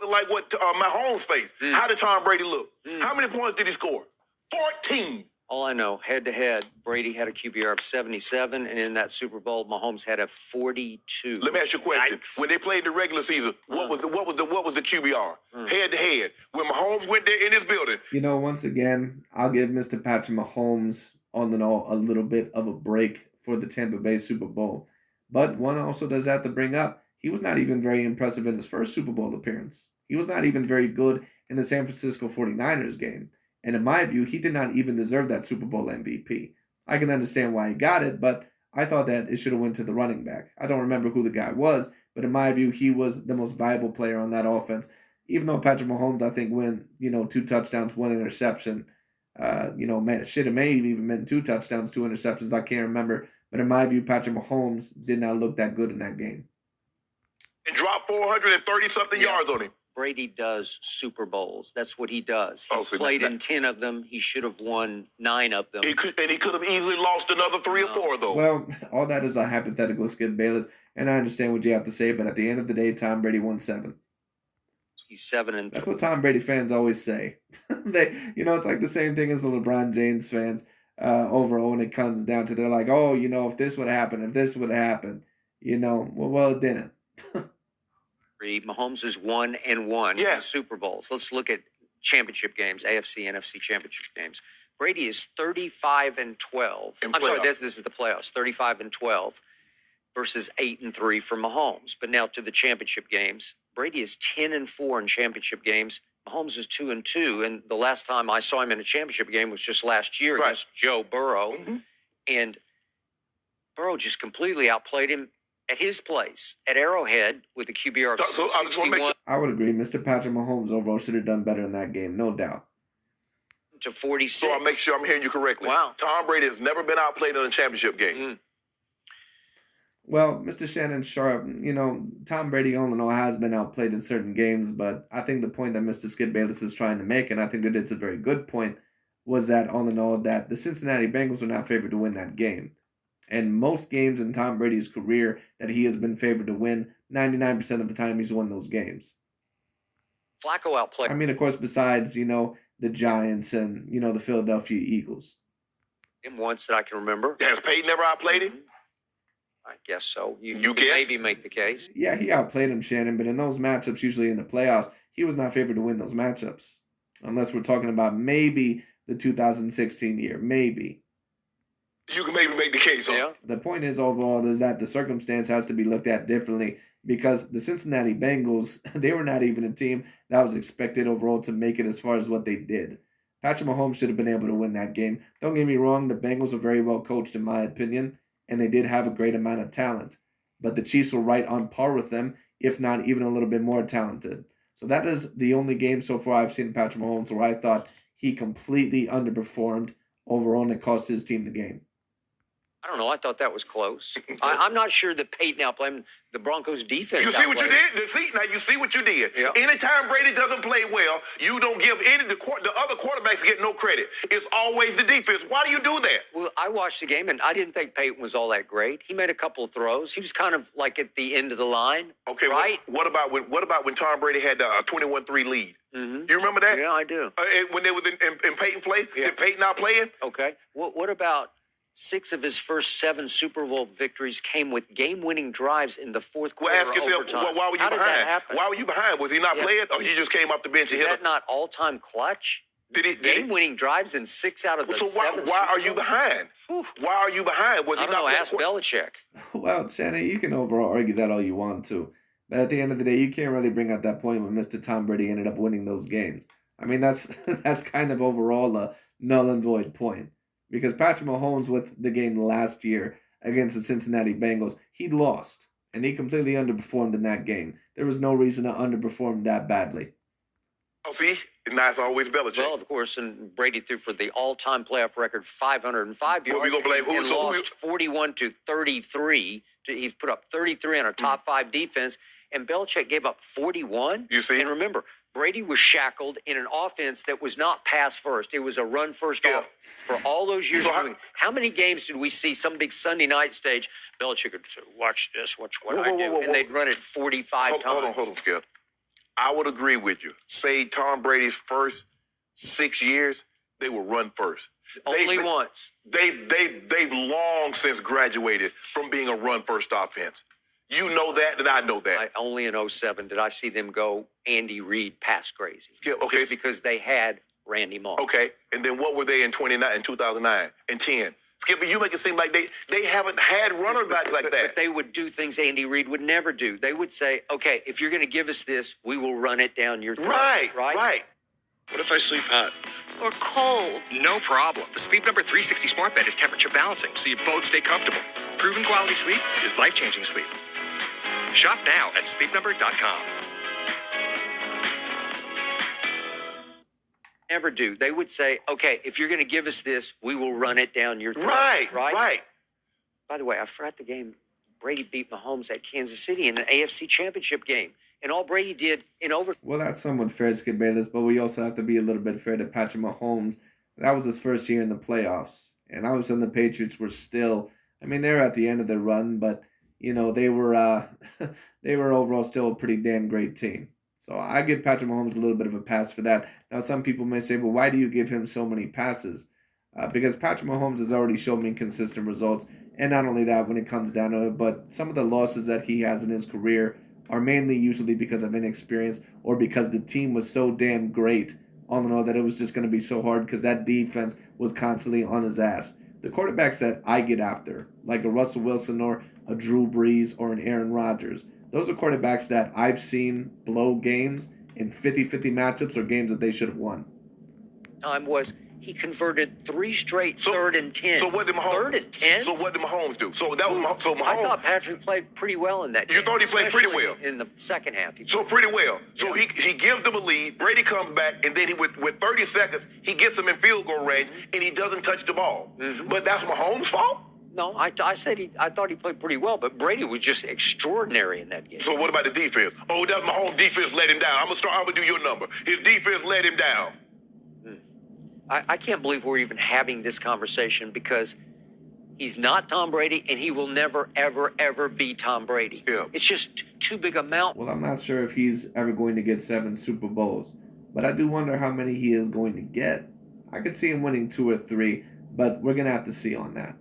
Like what Mahomes faced. How did Tom Brady look? How many points did he score? 14. All I know, head-to-head, Brady had a QBR of 77, and in that Super Bowl, Mahomes had a 42. Let me ask you a question. Yikes. When they played the regular season, what was the QBR? Head-to-head. When Mahomes went there in his building. Once again, I'll give Mr. Patrick Mahomes, all in all, a little bit of a break for the Tampa Bay Super Bowl. But one also does have to bring up, he was not even very impressive in his first Super Bowl appearance. He was not even very good in the San Francisco 49ers game. And in my view, he did not even deserve that Super Bowl MVP. I can understand why he got it, but I thought that it should have went to the running back. I don't remember who the guy was, but in my view, he was the most valuable player on that offense. Even though Patrick Mahomes, I think, went, 2 touchdowns, 1 interception. It may have even been 2 touchdowns, 2 interceptions. I can't remember. But in my view, Patrick Mahomes did not look that good in that game. And dropped 430-something yards on him. Brady does Super Bowls. That's what he does. He's so played in 10 of them. He should have won 9 of them. He could have easily lost another 3 or 4, though. Well, all that is a hypothetical, Skip Bayless, and I understand what you have to say, but at the end of the day, Tom Brady won 7. He's 7-3. That's what Tom Brady fans always say. It's like the same thing as the LeBron James fans overall when it comes down to, they're like, oh, if this would have happened, well, it didn't. Mahomes is 1-1 in Super Bowls. Let's look at championship games, AFC, NFC championship games. Brady is 35-12. I'm sorry, this is the playoffs. 35-12 versus 8-3 for Mahomes. But now to the championship games, Brady is 10-4 in championship games. Mahomes is 2-2, and the last time I saw him in a championship game was just last year against Joe Burrow, and Burrow just completely outplayed him at his place at Arrowhead with a QBR of 61 I would agree. Mr. Patrick Mahomes overall should have done better in that game, no doubt. to 46. So I'll make sure I'm hearing you correctly. Wow. Tom Brady has never been outplayed in a championship game. Well, Mr. Shannon Sharp, Tom Brady all in all has been outplayed in certain games, but I think the point that Mr. Skip Bayless is trying to make, and I think that it's a very good point, was that all in all that the Cincinnati Bengals were not favored to win that game. And most games in Tom Brady's career that he has been favored to win, 99% of the time he's won those games. Flacco outplayed. I mean, of course, besides, the Giants and, the Philadelphia Eagles. Him once that I can remember. Has Peyton ever outplayed him? I guess so. You You could guess? maybe make the case. Yeah, he outplayed him, Shannon, but in those matchups, usually in the playoffs, he was not favored to win those matchups. Unless we're talking about maybe the 2016 year. Maybe. You can maybe make the case. Huh? Yeah. The point is, overall, is that the circumstance has to be looked at differently because the Cincinnati Bengals, they were not even a team that was expected overall to make it as far as what they did. Patrick Mahomes should have been able to win that game. Don't get me wrong, the Bengals are very well coached in my opinion, and they did have a great amount of talent. But the Chiefs were right on par with them, if not even a little bit more talented. So that is the only game so far I've seen Patrick Mahomes where I thought he completely underperformed overall and it cost his team the game. I don't know. I thought that was close. I'm not sure that Peyton outplayed the Broncos defense. You see what you outplayed him. did? Now you see what you did. Yeah. Anytime Brady doesn't play well, you don't give the other quarterbacks get no credit. It's always the defense. Why do you do that? Well, I watched the game, and I didn't think Peyton was all that great. He made a couple of throws. He was kind of like at the end of the line. Okay, right? What about when Tom Brady had a 21-3 lead? Mm-hmm. You remember that? Yeah, I do. When they was in Peyton play, Yeah. did Peyton not play him? Okay. What about 6 of his first 7 Super Bowl victories came with game-winning drives in the fourth Well, quarter? ask yourself, overtime. why were you How behind? Did that happen? Why were you behind? Was he not Yeah. playing, or he just came off the bench Is and hit that not all-time clutch? Did he? Game-winning drives in 6 out of the So 7. why are you Super Bowls? behind? Whew. Why are you behind? Was I he don't not know. playing Ask Belichick. Well, Shannon, you can overall argue that all you want to. But at the end of the day, you can't really bring up that point when Mr. Tom Brady ended up winning those games. I mean, that's kind of overall a null and void point. Because Patrick Mahomes with the game last year against the Cincinnati Bengals, he lost. And he completely underperformed in that game. There was no reason to underperform that badly. Oh, see? Now it's always Belichick. Well, of course, and Brady threw for the all-time playoff record 505 yards. Well, we gonna blame who? And So lost 41-33. He's put up 33 on a top 5 defense, and Belichick gave up 41. You see? And remember, Brady was shackled in an offense that was not pass first. It was a run first Yeah. off for all those years. So how many games did we see some big Sunday night stage? Belichick would say, watch this, watch what I do. And they'd run it 45 times. Hold on, Skip. I would agree with you. Say Tom Brady's first 6 years, they will run first. Only once. They've long since graduated from being a run first offense. You know that, and I know that. Only in 07 did I see them go Andy Reid pass crazy. Skip, okay. Just because they had Randy Moss. Okay, and then what were they in 2009 and 10? Skip, you make it seem like they haven't had running backs like that. But they would do things Andy Reid would never do. They would say, okay, if you're going to give us this, we will run it down your throat. Right. What if I sleep hot? Or cold. No problem. The Sleep Number 360 smart bed is temperature balancing, so you both stay comfortable. Proven quality sleep is life-changing sleep. Shop now at sleepnumber.com. Never do. They would say, okay, if you're going to give us this, we will run it down your throat. Right. By the way, I forgot the game. Brady beat Mahomes at Kansas City in an AFC Championship game. And all Brady did in over. Well, that's somewhat fair, Skip Bayless, but we also have to be a little bit fair to Patrick Mahomes. That was his first year in the playoffs. And I was when the Patriots were still, I mean, they were at the end of their run, but, you know, they were they were overall still a pretty damn great team. So I give Patrick Mahomes a little bit of a pass for that. Now, some people may say, well, why do you give him so many passes? Because Patrick Mahomes has already shown me consistent results. And not only that, when it comes down to it, but some of the losses that he has in his career are mainly usually because of inexperience or because the team was so damn great all in all that it was just going to be so hard because that defense was constantly on his ass. The quarterbacks that I get after, like a Russell Wilson or a Drew Brees or an Aaron Rodgers, those are quarterbacks that I've seen blow games in 50-50 matchups or games that they should have won. Time was he converted 3 straight 3rd and 10. So what did Mahomes? 3rd and 10. So what did Mahomes do? So that was Mahomes. I thought Patrick played pretty well in that game. You thought he played pretty especially well? in the second half. So pretty well. So Yeah. he gives them a lead. Brady comes back, and then he with 30 seconds, he gets them in field goal range, and he doesn't touch the ball. But that's Mahomes' fault? No, I said I thought he played pretty well, but Brady was just extraordinary in that game. So what about the defense? Oh, that Mahomes defense let him down. I'm gonna do your number. His defense let him down. I can't believe we're even having this conversation because he's not Tom Brady, and he will never, ever, ever be Tom Brady. Yeah. It's just too big a mountain. Well, I'm not sure if he's ever going to get 7 Super Bowls, but I do wonder how many he is going to get. I could see him winning 2 or 3, but we're going to have to see on that.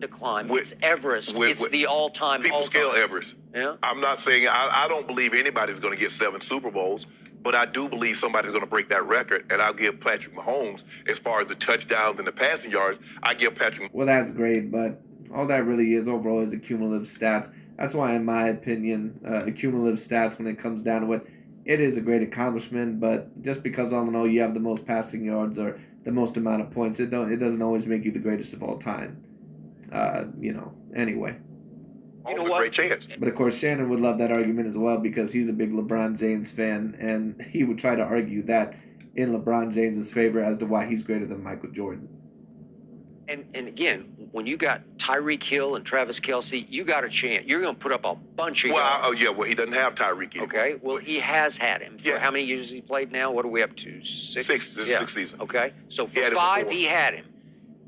To climb. It's Everest. It's the all-time. People scale Everest. Yeah. I'm not saying I don't believe anybody's going to get 7 Super Bowls, but I do believe somebody's going to break that record, and I'll give Patrick Mahomes, as far as the touchdowns and the passing yards, I give Patrick. Well, that's great, but all that really is overall is cumulative stats. That's why, in my opinion, cumulative stats, when it comes down to it is a great accomplishment, but just because all in all you have the most passing yards or the most amount of points, it doesn't always make you the greatest of all time. Anyway. You know what? Great chance. But of course, Shannon would love that argument as well because he's a big LeBron James fan, and he would try to argue that in LeBron James's favor as to why he's greater than Michael Jordan. And again, when you got Tyreek Hill and Travis Kelce, you got a chance. You're going to put up a bunch of yards. Well, he doesn't have Tyreek anymore. Okay, well, he has had him. For how many years has he played now? What are we up to? 6? This is 6th season. Okay, so for 5, he had him.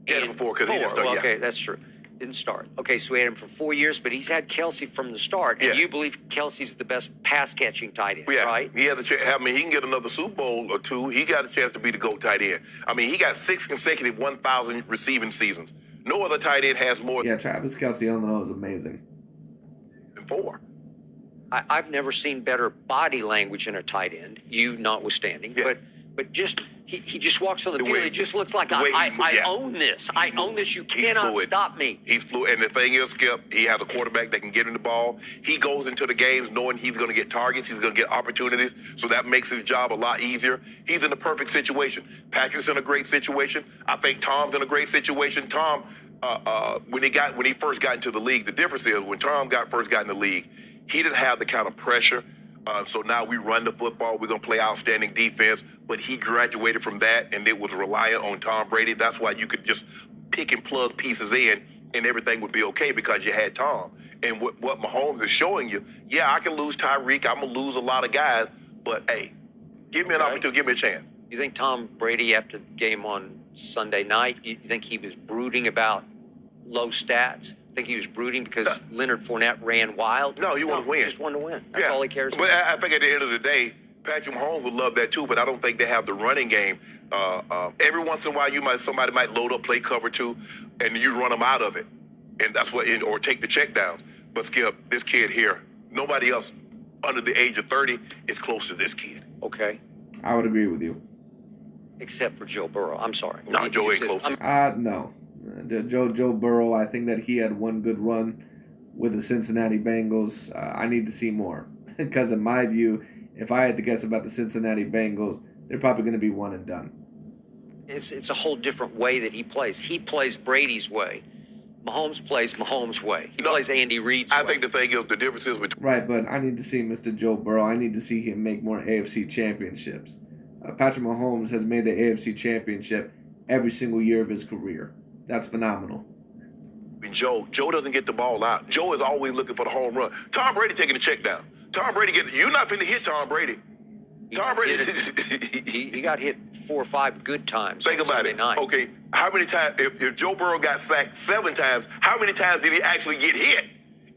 He had him for 4 because he didn't start. Well, okay, that's true. Didn't start. Okay, so we had him for 4 years, but he's had Kelce from the start. And you believe Kelsey's the best pass-catching tight end, right? He has a chance. I mean, he can get another Super Bowl or 2. He got a chance to be the GOAT tight end. I mean, he got 6 consecutive 1,000 receiving seasons. No other tight end has more. Yeah, Travis Kelce on the nose is amazing. Than 4. I've never seen better body language in a tight end, you notwithstanding. But just he just walks on the field. He just looks like I own this. I own this. You cannot stop me. He's fluid. And the thing is, Skip, he has a quarterback that can get him the ball. He goes into the games knowing he's going to get targets. He's going to get opportunities. So that makes his job a lot easier. He's in the perfect situation. Patrick's in a great situation. I think Tom's in a great situation. Tom, when he first got into the league, the difference is when Tom first got in the league, he didn't have the kind of pressure. So now we run the football. We're going to play outstanding defense. But he graduated from that, and it was reliant on Tom Brady. That's why you could just pick and plug pieces in, and everything would be okay because you had Tom. And what Mahomes is showing you, I can lose Tyreek. I'm going to lose a lot of guys. But, hey, give me an opportunity. Give me a chance. You think Tom Brady, after the game on Sunday night, you think he was brooding about low stats? Think he was brooding because Leonard Fournette ran wild? No, he wanted to win. He just wanted to win. That's all he cares about. But I think at the end of the day, Patrick Mahomes would love that too, but I don't think they have the running game. Every once in a while, somebody might load up play cover 2, and you run them out of it. And that's or take the check downs. But Skip, this kid here, nobody else under the age of 30 is close to this kid. Okay. I would agree with you. Except for Joe Burrow. I'm sorry. No, Joe ain't close. No. Joe Burrow, I think that he had one good run with the Cincinnati Bengals. I need to see more. Because in my view, if I had to guess about the Cincinnati Bengals, they're probably going to be one and done. It's a whole different way that he plays. He plays Brady's way. Mahomes plays Mahomes' way. He plays Andy Reid's way. I think the thing is, the difference is between... Right, but I need to see Mr. Joe Burrow. I need to see him make more AFC championships. Patrick Mahomes has made the AFC championship every single year of his career. That's phenomenal. Joe doesn't get the ball out. Joe is always looking for the home run. Tom Brady taking the check down. Tom Brady you're not finna hit Tom Brady. Tom Brady. He got hit 4 or 5 good times. Think about it. Night. Okay, how many times? If Joe Burrow got sacked 7 times, how many times did he actually get hit?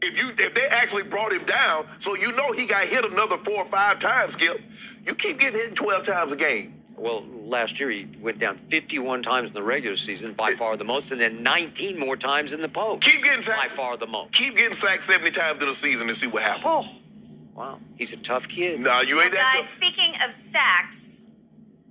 If they actually brought him down, so you know he got hit another 4 or 5 times, Skip. You keep getting hit 12 times a game. Well, last year he went down 51 times in the regular season, by far the most, and then 19 more times in the post. Keep getting sacked. By far the most. Keep getting sacked 70 times in the season and see what happens. Oh, wow. He's a tough kid. No, you ain't that Guys, tough. speaking of sacks,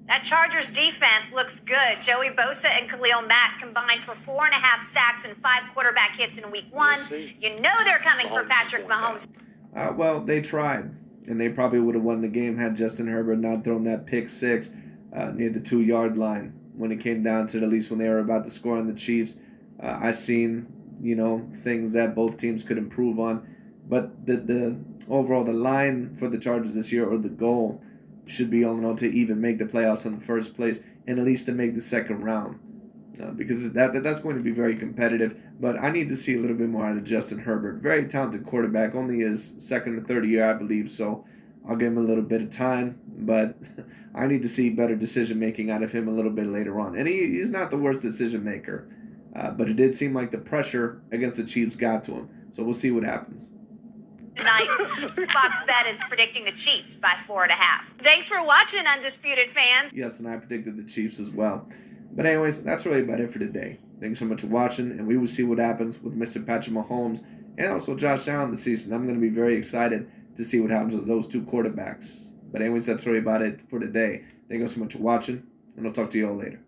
that Chargers defense looks good. Joey Bosa and Khalil Mack combined for 4.5 sacks and 5 quarterback hits in week 1. You know they're coming for Patrick Mahomes. Well, they tried, and they probably would have won the game had Justin Herbert not thrown that pick 6 near the 2-yard line when it came down to it, at least when they were about to score on the Chiefs. I've seen, things that both teams could improve on. But the overall, the line for the Chargers this year, or the goal, should be to even make the playoffs in the first place, and at least to make the second round. Because that's going to be very competitive. But I need to see a little bit more out of Justin Herbert. Very talented quarterback, only his second or third year, I believe, so I'll give him a little bit of time. But I need to see better decision-making out of him a little bit later on. And he's not the worst decision-maker. But it did seem like the pressure against the Chiefs got to him. So we'll see what happens. Tonight, Fox Bet is predicting the Chiefs by 4.5. Thanks for watching, Undisputed fans. Yes, and I predicted the Chiefs as well. But anyways, that's really about it for today. Thanks so much for watching, and we will see what happens with Mr. Patrimo Holmes and also Josh Allen this season. I'm going to be very excited to see what happens with those two quarterbacks. But anyways, that's really about it for today. Thank you so much for watching, and I'll talk to you all later.